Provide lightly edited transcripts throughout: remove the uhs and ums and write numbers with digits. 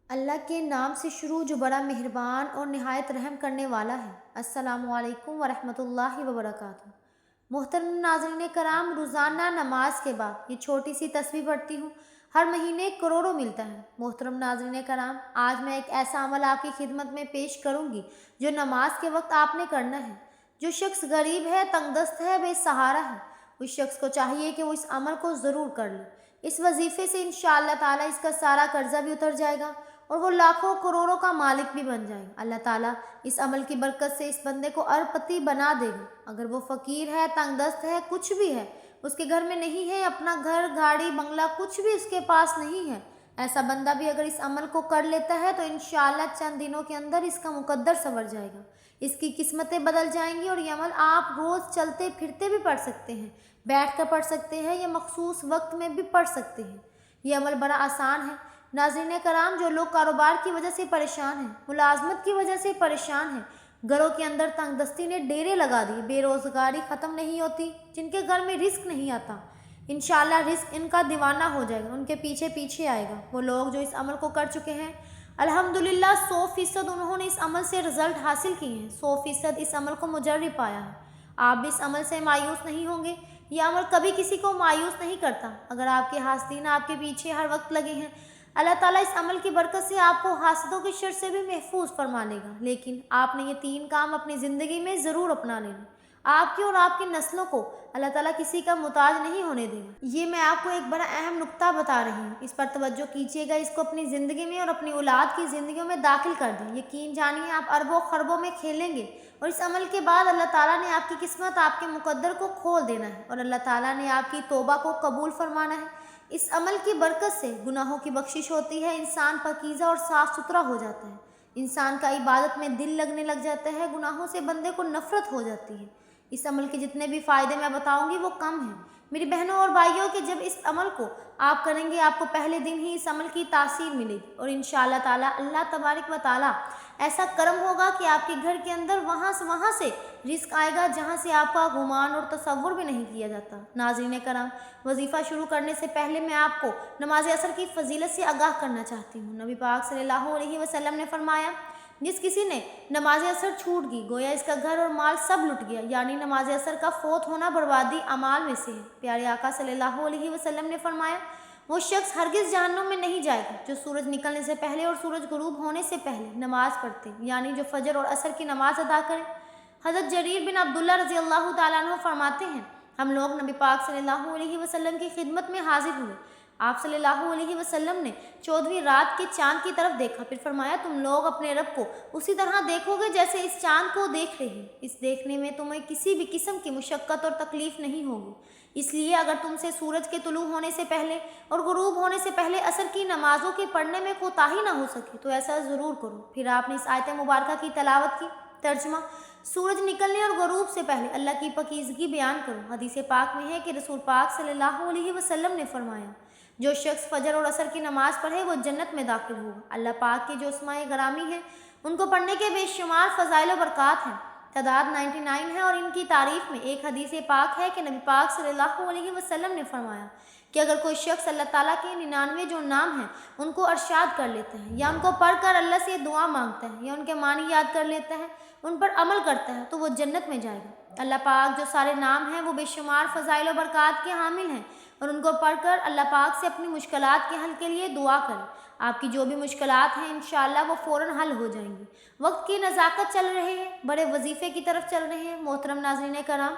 اللہ کے نام سے شروع جو بڑا مہربان اور نہایت رحم کرنے والا ہے۔ السلام علیکم ورحمۃ اللہ وبرکاتہ۔ محترم ناظرین کرام، روزانہ نماز کے بعد یہ چھوٹی سی تسبیح پڑھتی ہوں، ہر مہینے کروڑوں ملتا ہے۔ محترم ناظرین کرام، آج میں ایک ایسا عمل آپ کی خدمت میں پیش کروں گی جو نماز کے وقت آپ نے کرنا ہے۔ جو شخص غریب ہے، تنگ دست ہے، بے سہارا ہے، اس شخص کو چاہیے کہ وہ اس عمل کو ضرور کر لے۔ اس وظیفے سے انشاءاللہ تعالیٰ اس کا سارا قرضہ بھی اتر جائے گا اور وہ لاکھوں کروڑوں کا مالک بھی بن جائے گا۔ اللہ تعالیٰ اس عمل کی برکت سے اس بندے کو ارپتی بنا دے گا۔ اگر وہ فقیر ہے، تنگ دست ہے، کچھ بھی ہے، اس کے گھر میں نہیں ہے، اپنا گھر، گاڑی، بنگلہ کچھ بھی اس کے پاس نہیں ہے، ایسا بندہ بھی اگر اس عمل کو کر لیتا ہے تو انشاءاللہ چند دنوں کے اندر اس کا مقدر سنور جائے گا، اس کی قسمتیں بدل جائیں گی۔ اور یہ عمل آپ روز چلتے پھرتے بھی پڑھ سکتے ہیں، بیٹھ کر پڑھ سکتے ہیں یا مخصوص وقت میں بھی پڑھ سکتے ہیں۔ یہ عمل بڑا آسان ہے۔ ناظرین کرام، جو لوگ کاروبار کی وجہ سے پریشان ہیں، ملازمت کی وجہ سے پریشان ہیں، گھروں کے اندر تنگ دستی نے ڈیرے لگا دی، بے روزگاری ختم نہیں ہوتی، جن کے گھر میں رزق نہیں آتا، انشاءاللہ رزق ان کا دیوانہ ہو جائے گا، ان کے پیچھے پیچھے آئے گا۔ وہ لوگ جو اس عمل کو کر چکے ہیں، الحمدللہ 100% انہوں نے اس عمل سے رزلٹ حاصل کیے ہیں، 100% اس عمل کو مجرب پایا ہے۔ آپ بھی اس عمل سے مایوس نہیں ہوں گے۔ یہ عمل کبھی کسی کو مایوس نہیں کرتا۔ اگر آپ کے حاسدین آپ کے پیچھے ہر وقت لگے ہیں، اللہ تعالیٰ اس عمل کی برکت سے آپ کو حاسدوں کے شر سے بھی محفوظ فرما لے گا۔ لیکن آپ نے یہ 3 کام اپنی زندگی میں ضرور اپنا لینا۔ آپ کی اور آپ کی نسلوں کو اللہ تعالیٰ کسی کا محتاج نہیں ہونے دے گا۔ یہ میں آپ کو ایک بڑا اہم نقطہ بتا رہی ہوں، اس پر توجہ کیجیے گا، اس کو اپنی زندگی میں اور اپنی اولاد کی زندگیوں میں داخل کر دیں۔ یقین جانیے آپ اربوں خربوں میں کھیلیں گے اور اس عمل کے بعد اللہ تعالیٰ نے آپ کی قسمت، آپ کے مقدر کو کھول دینا ہے اور اللہ تعالیٰ نے آپ کی توبہ کو قبول فرمانا ہے۔ اس عمل کی برکت سے گناہوں کی بخشش ہوتی ہے، انسان پاکیزہ اور صاف ستھرا ہو جاتا ہے، انسان کا عبادت میں دل لگنے لگ جاتا ہے، گناہوں سے بندے کو نفرت ہو جاتی ہے۔ اس عمل کے جتنے بھی فائدے میں بتاؤں گی وہ کم ہیں میری بہنوں اور بھائیوں، کہ جب اس عمل کو آپ کریں گے آپ کو پہلے دن ہی اس عمل کی تاثیر ملے گی اور انشاءاللہ تعالیٰ اللہ تبارک و تعالیٰ ایسا کرم ہوگا کہ آپ کے گھر کے اندر وہاں سے رزق آئے گا جہاں سے آپ کا گمان اور تصور بھی نہیں کیا جاتا۔ ناظرین کرام، وظیفہ شروع کرنے سے پہلے میں آپ کو نماز عصر کی فضیلت سے آگاہ کرنا چاہتی ہوں۔ نبی پاک صلی اللہ علیہ وسلم نے فرمایا، جس کسی نے نماز عصر چھوٹ گئی گویا اس کا گھر اور مال سب لٹ گیا، یعنی نماز عصر کا فوت ہونا بربادی اعمال میں سے ہے۔ پیارے آقا صلی اللہ علیہ وسلم نے فرمایا، وہ شخص ہرگز جہنم میں نہیں جائے گا جو سورج نکلنے سے پہلے اور سورج غروب ہونے سے پہلے نماز پڑھتے، یعنی جو فجر اور عصر کی نماز ادا کرے۔ حضرت جریر بن عبداللہ رضی اللہ تعالیٰ عنہ فرماتے ہیں، ہم لوگ نبی پاک صلی اللہ علیہ وسلم کی خدمت میں حاضر ہوئے۔ آپ صلی اللہ علیہ وسلم نے 14ویں رات کے چاند کی طرف دیکھا، پھر فرمایا، تم لوگ اپنے رب کو اسی طرح دیکھو گے جیسے اس چاند کو دیکھ رہے ہیں، اس دیکھنے میں تمہیں کسی بھی قسم کی مشقت اور تکلیف نہیں ہوگی۔ اس لیے اگر تم سے سورج کے طلوع ہونے سے پہلے اور غروب ہونے سے پہلے عصر کی نمازوں کے پڑھنے میں کوتاہی نہ ہو سکے تو ایسا ضرور کرو۔ پھر آپ نے اس آیت مبارکہ کی تلاوت کی۔ ترجمہ: سورج نکلنے اور غروب سے پہلے اللہ کی پاکیزگی بیان کرو۔ حدیث پاک میں ہے کہ رسول پاک صلی اللہ علیہ وسلم نے فرمایا، جو شخص فجر اور عصر کی نماز پڑھے وہ جنت میں داخل ہوگا۔ اللہ پاک کے جو اسماء گرامی ہیں ان کو پڑھنے کے بے شمار فضائل و برکات ہیں، تعداد 99 ہے، اور ان کی تعریف میں ایک حدیث پاک ہے کہ نبی پاک صلی اللہ علیہ وسلم نے فرمایا کہ اگر کوئی شخص اللہ تعالیٰ کے 99 جو نام ہیں ان کو ارشاد کر لیتا ہے یا ان کو پڑھ کر اللہ سے دعا مانگتا ہے یا ان کے معنی یاد کر لیتا ہے، ان پر عمل کرتا ہے تو وہ جنت میں جائے گا۔ اللہ پاک جو سارے نام ہیں وہ بے شمار فضائل و برکات کے حامل ہیں اور ان کو پڑھ کر اللہ پاک سے اپنی مشکلات کے حل کے لیے دعا کریں۔ آپ کی جو بھی مشکلات ہیں انشاءاللہ وہ فوراً حل ہو جائیں گی۔ وقت کی نزاکت چل رہے ہیں، بڑے وظیفے کی طرف چل رہے ہیں۔ محترم ناظرین کرام،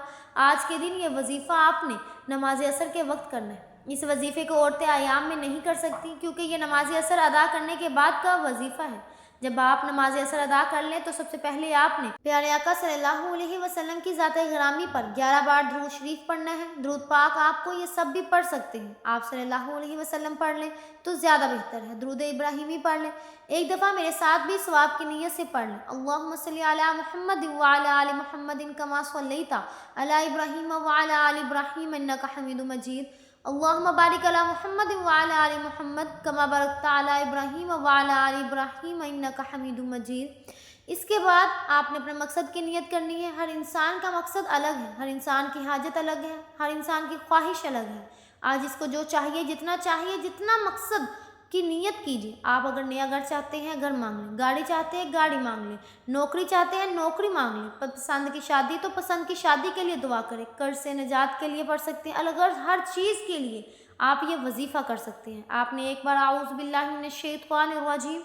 آج کے دن یہ وظیفہ آپ نے نماز عصر کے وقت کرنا ہے۔ اس وظیفے کو عورتیں ایام میں نہیں کر سکتی کیونکہ یہ نماز عصر ادا کرنے کے بعد کا وظیفہ ہے۔ جب آپ نماز عصر ادا کر لیں تو سب سے پہلے آپ نے پیارے آقا صلی اللہ علیہ وسلم کی ذات گرامی پر 11 بار درود شریف پڑھنا ہے۔ درود پاک آپ کو یہ سب بھی پڑھ سکتے ہیں، آپ صلی اللہ علیہ وسلم پڑھ لیں تو زیادہ بہتر ہے۔ درود ابراہیمی پڑھ لیں، ایک دفعہ میرے ساتھ بھی ثواب کی نیت سے پڑھ لیں۔ اللہم صلی علی محمد وعلی آل محمد کما صلیت علی ابراہیم وعلی آل ابراہیم انک حمید مجید۔ اللہم بارک علی محمد وعلی آل محمد کما بارکت علی ابراہیم وعلی آل ابراہیم انک حمید مجید۔ اس کے بعد آپ نے اپنے مقصد کی نیت کرنی ہے۔ ہر انسان کا مقصد الگ ہے، ہر انسان کی حاجت الگ ہے، ہر انسان کی خواہش الگ ہے۔ آج اس کو جو چاہیے، جتنا مقصد کی نیت کیجیے۔ آپ اگر نیا گھر چاہتے ہیں گھر مانگ لیں، گاڑی چاہتے ہیں گاڑی مانگ لیں، نوکری چاہتے ہیں نوکری مانگ لیں، پسند کی شادی تو پسند کی شادی کے لیے دعا کریں، قرض سے نجات کے لیے پڑھ سکتے ہیں، الغرض ہر چیز کے لیے آپ یہ وظیفہ کر سکتے ہیں۔ آپ نے ایک بار اعوذ باللہ من الشیطان الرجیم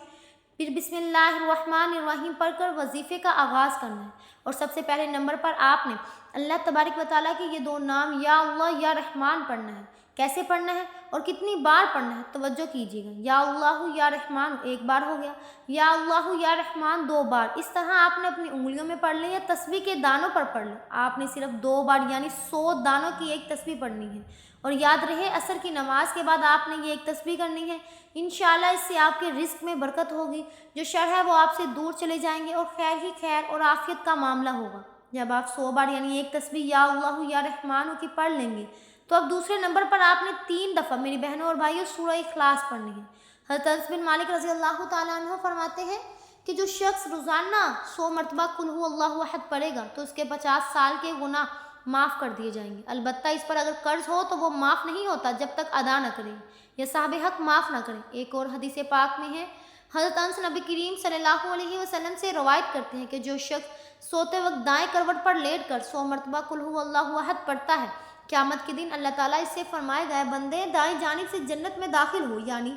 پھر بسم اللہ الرحمن الرحیم پڑھ کر وظیفے کا آغاز کرنا ہے، اور سب سے پہلے نمبر پر آپ نے اللہ تبارک و تعالیٰ کے یہ دو نام یا اللہ یا رحمان پڑھنا ہے۔ کیسے پڑھنا ہے اور کتنی بار پڑھنا ہے توجہ کیجیے گا۔ یا اللہ یا رحمان ایک بار ہو گیا، یا اللہ یا رحمان دو بار، اس طرح آپ نے اپنی انگلیوں میں پڑھ لیں یا تسبیح کے دانوں پر پڑھ لیں۔ آپ نے صرف 2 بار یعنی 100 دانوں کی ایک تسبیح پڑھنی ہے، اور یاد رہے عصر کی نماز کے بعد آپ نے یہ ایک تسبیح کرنی ہے۔ انشاءاللہ اس سے آپ کے رزق میں برکت ہوگی، جو شر ہے وہ آپ سے دور چلے جائیں گے، اور خیر ہی خیر اور عافیت کا معاملہ ہوگا۔ جب آپ 100 بار یعنی ایک تسبیح یا اللہ یا رحمان کی پڑھ لیں گے تو اب دوسرے نمبر پر آپ نے 3 دفعہ میری بہنوں اور بھائیوں سورہ اخلاص پڑھنی ہے۔ حضرت انس بن مالک رضی اللہ تعالیٰ عنہ فرماتے ہیں کہ جو شخص روزانہ 100 مرتبہ قل هو اللہ احد پڑھے گا تو اس کے 50 سال کے گناہ معاف کر دیے جائیں گے۔ البتہ اس پر اگر قرض ہو تو وہ معاف نہیں ہوتا جب تک ادا نہ کرے یا صاحب حق معاف نہ کرے۔ ایک اور حدیث پاک میں ہے، حضرت انس نبی کریم صلی اللہ علیہ وسلم سے روایت کرتے ہیں کہ جو شخص سوتے وقت دائیں کروٹ پر لیٹ کر 100 مرتبہ قل هو اللہ احد پڑھتا ہے، قیامت کے دن اللہ تعالیٰ اس سے فرمائے گا، بندے دائیں جانب سے جنت میں داخل ہو۔ یعنی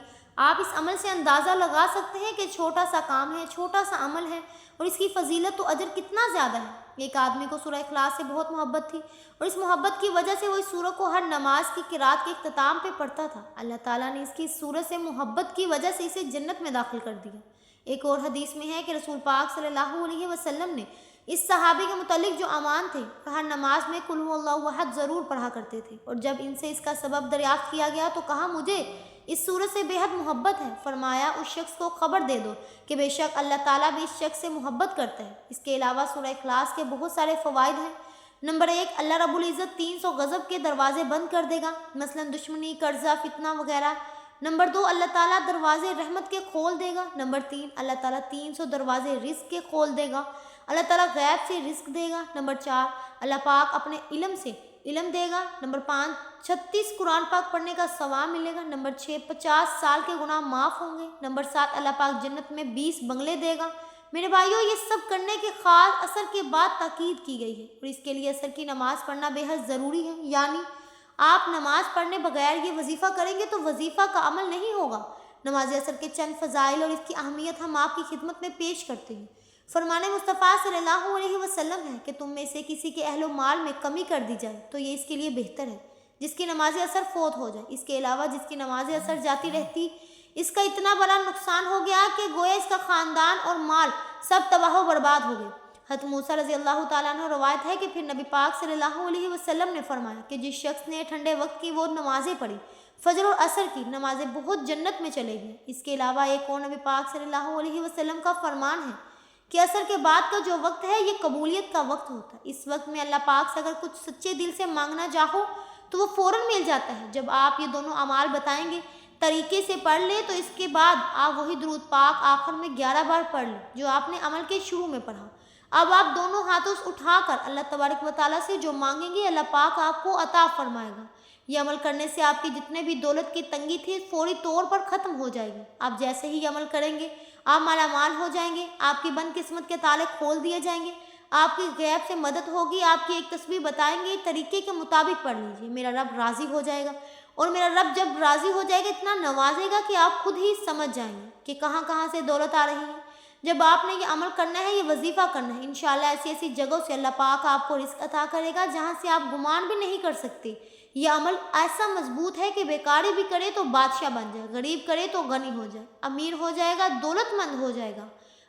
آپ اس عمل سے اندازہ لگا سکتے ہیں کہ چھوٹا سا کام ہے، چھوٹا سا عمل ہے، اور اس کی فضیلت و اجر کتنا زیادہ ہے۔ ایک آدمی کو سورہ اخلاص سے بہت محبت تھی، اور اس محبت کی وجہ سے وہ اس سورہ کو ہر نماز کی قرات کے اختتام پہ پڑھتا تھا۔ اللہ تعالیٰ نے اس کی سورہ سے محبت کی وجہ سے اسے جنت میں داخل کر دیا۔ ایک اور حدیث میں ہے کہ رسول پاک صلی اللہ علیہ وسلم نے اس صحابی کے متعلق جو امان تھے، ہر نماز میں قل هو اللہ احد ضرور پڑھا کرتے تھے، اور جب ان سے اس کا سبب دریافت کیا گیا تو کہا مجھے اس سورت سے بے حد محبت ہے۔ فرمایا اس شخص کو خبر دے دو کہ بے شک اللہ تعالیٰ بھی اس شخص سے محبت کرتا ہے۔ اس کے علاوہ سورہ اخلاص کے بہت سارے فوائد ہیں۔ نمبر 1، اللہ رب العزت 300 غضب کے دروازے بند کر دے گا، مثلا دشمنی، قرضہ، فتنہ وغیرہ۔ نمبر 2، اللہ تعالیٰ دروازے رحمت کے کھول دے گا۔ نمبر 3، اللہ تعالیٰ 300 دروازے رزق کے کھول دے گا، اللہ تعالیٰ غیب سے رزق دے گا۔ نمبر 4، اللہ پاک اپنے علم سے علم دے گا۔ نمبر 5، 36 قرآن پاک پڑھنے کا ثواب ملے گا۔ نمبر 6، 50 سال کے گناہ معاف ہوں گے۔ نمبر 7، اللہ پاک جنت میں 20 بنگلے دے گا۔ میرے بھائیوں، یہ سب کرنے کے خاص عصر کے بعد تاکید کی گئی ہے، اور اس کے لیے عصر کی نماز پڑھنا بے حد ضروری ہے۔ یعنی آپ نماز پڑھنے بغیر یہ وظیفہ کریں گے تو وظیفہ کا عمل نہیں ہوگا۔ نماز عصر کے چند فضائل اور اس کی اہمیت ہم آپ کی خدمت میں پیش کرتے ہیں۔ فرمان مصطفیٰ صلی اللہ علیہ وسلم ہے کہ تم میں سے کسی کے اہل و مال میں کمی کر دی جائے تو یہ اس کے لیے بہتر ہے، جس کی نماز عصر فوت ہو جائے۔ اس کے علاوہ جس کی نماز عصر جاتی رہتی، اس کا اتنا بڑا نقصان ہو گیا کہ گویا اس کا خاندان اور مال سب تباہ و برباد ہو گئے۔ حضرت موسیٰ رضی اللہ تعالیٰ عنہ روایت ہے کہ پھر نبی پاک صلی اللہ علیہ وسلم نے فرمایا کہ جس شخص نے ٹھنڈے وقت کی وہ نمازیں پڑھی، فجر اور عصر کی نمازیں، بہت جنت میں چلے گی۔ اس کے علاوہ ایک اور نبی پاک صلی اللہ علیہ وسلم کا فرمان ہے کہ عصر کے بعد کا جو وقت ہے یہ قبولیت کا وقت ہوتا ہے۔ اس وقت میں اللہ پاک سے اگر کچھ سچے دل سے مانگنا چاہو تو وہ فوراً مل جاتا ہے۔ جب آپ یہ دونوں اعمال بتائیں گے، طریقے سے پڑھ لیں، تو اس کے بعد آپ وہی درود پاک آخر میں 11 بار پڑھ لیں جو آپ نے عمل کے شروع میں پڑھا۔ اب آپ دونوں ہاتھوں سے اٹھا کر اللہ تبارک و تعالیٰ سے جو مانگیں گے اللہ پاک آپ کو عطا فرمائے گا۔ یہ عمل کرنے سے آپ کی جتنے بھی دولت کی تنگی تھی فوری طور پر ختم ہو جائے گی۔ آپ جیسے ہی عمل کریں گے آپ مالا مال ہو جائیں گے، آپ کی بند قسمت کے تالے کھول دیے جائیں گے، آپ کی غیب سے مدد ہوگی۔ آپ کی ایک تسبیح بتائیں گے، طریقے کے مطابق پڑھ لیجیے، میرا رب راضی ہو جائے گا، اور میرا رب جب راضی ہو جائے گا اتنا نوازے گا کہ آپ خود ہی سمجھ جائیں گے کہ کہاں کہاں سے دولت آ رہی ہے۔ جب آپ نے یہ عمل کرنا ہے، یہ وظیفہ کرنا ہے، انشاءاللہ ایسی ایسی جگہوں سے اللہ پاک آپ کو رزق عطا کرے گا جہاں سے آپ گمان بھی نہیں کر سکتے۔ یہ عمل ایسا مضبوط ہے کہ بیکاری بھی کرے تو بادشاہ بن جائے، غریب کرے تو غنی ہو جائے، امیر ہو جائے گا، دولت مند ہو جائے گا۔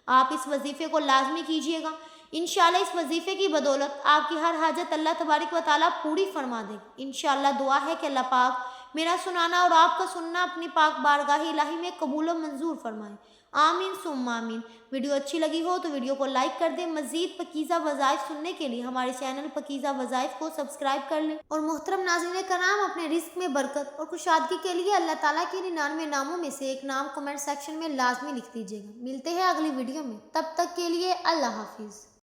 آپ اس وظیفے کو لازمی کیجیے گا، انشاءاللہ اس وظیفے کی بدولت آپ کی ہر حاجت اللہ تبارک و تعالیٰ پوری فرما دے گی۔ انشاءاللہ دعا ہے کہ اللہ پاک میرا سنانا اور آپ کا سننا اپنی پاک بارگاہ الہی میں قبول و منظور فرمائے، آمین ثم آمین۔ ویڈیو اچھی لگی ہو تو ویڈیو کو لائک کر دیں۔ مزید پاکیزہ وظائف سننے کے لیے ہمارے چینل پاکیزہ وظائف کو سبسکرائب کر لیں۔ اور محترم ناظرین کرام، اپنے رزق میں برکت اور کشادگی کے لیے اللہ تعالیٰ کے 99 ناموں میں سے ایک نام کمنٹ سیکشن میں لازمی لکھ دیجیے گا۔ ملتے ہیں اگلی ویڈیو میں، تب تک کے لیے اللہ حافظ۔